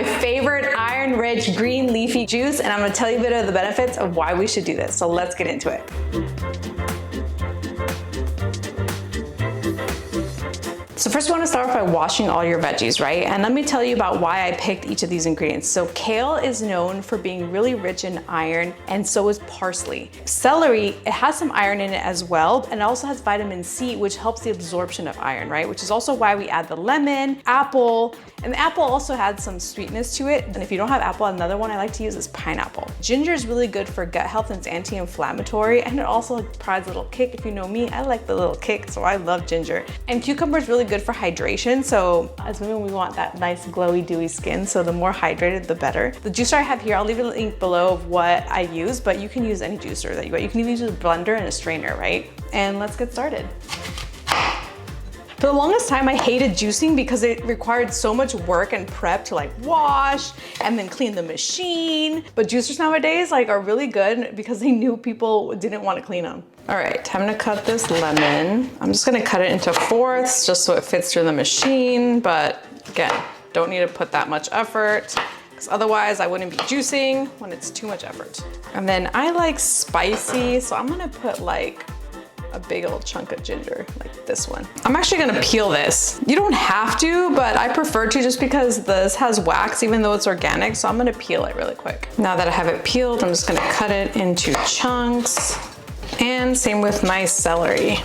my favorite iron-rich green leafy juice, and I'm gonna tell you a bit of the benefits of why we should do this. So let's get into it. So first we want to start off by washing all your veggies, right? And let me tell you about why I picked each of these ingredients. So kale is known for being really rich in iron, and so is parsley. Celery, it has some iron in it as well, and it also has vitamin C, which helps the absorption of iron, right? Which is also why we add the lemon, apple, and the apple also has some sweetness to it. And if you don't have apple, another one I like to use is pineapple. Ginger is really good for gut health and it's anti-inflammatory, and it also provides a little kick. If you know me, I like the little kick, so I love ginger. And cucumber is really good for hydration. So as women, we want that nice glowy, dewy skin. So the more hydrated, the better. The juicer I have here, I'll leave a link below of what I use, but you can use any juicer that you want. You can even use a blender and a strainer, right? And let's get started. For the longest time, I hated juicing because it required so much work and prep to like wash and then clean the machine. But juicers nowadays are really good because they knew people didn't want to clean them. All right, time to cut this lemon. I'm just gonna cut it into fourths just so it fits through the machine. But again, don't need to put that much effort because otherwise I wouldn't be juicing when it's too much effort. And then I like spicy, so I'm gonna put like a big old chunk of ginger, like this one. I'm actually gonna peel this. You don't have to, but I prefer to just because this has wax, even though it's organic, so I'm gonna peel it really quick. Now that I have it peeled, I'm just gonna cut it into chunks. And same with my celery.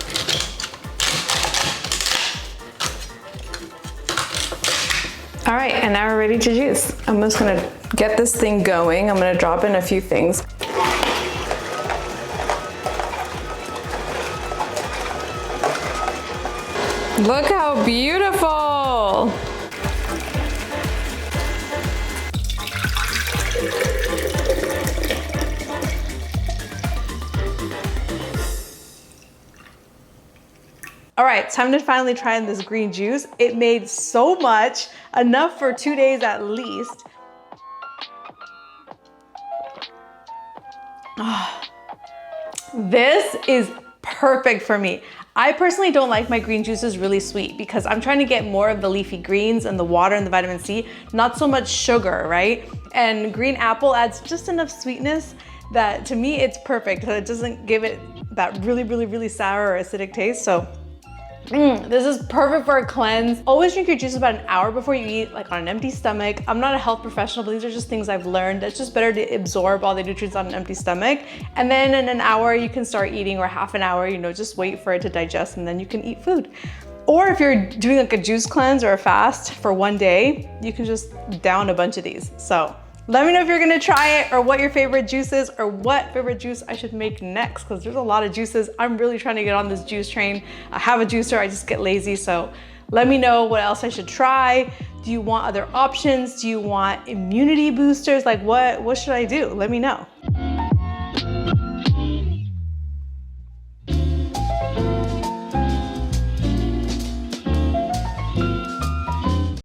All right, and now we're ready to juice. I'm just gonna get this thing going. I'm gonna drop in a few things. Look how beautiful. All right, time to finally try this green juice. It made so much, enough for 2 days at least. Oh, this is perfect for me. I personally don't like my green juices really sweet because I'm trying to get more of the leafy greens and the water and the vitamin C, not so much sugar, right? And green apple adds just enough sweetness that to me it's perfect because it doesn't give it that really sour or acidic taste. So this is perfect for a cleanse. Always drink your juice about an hour before you eat, like on an empty stomach. I'm not a health professional, but these are just things I've learned. It's just better to absorb all the nutrients on an empty stomach. And then in an hour, you can start eating, or half an hour, just wait for it to digest and then you can eat food. Or if you're doing like a juice cleanse or a fast for 1 day, you can just down a bunch of these. So let me know if you're gonna try it or what your favorite juice is or what favorite juice I should make next, because there's a lot of juices. I'm really trying to get on this juice train. I have a juicer, I just get lazy. So let me know what else I should try. Do you want other options? Do you want immunity boosters? Like what should I do? Let me know.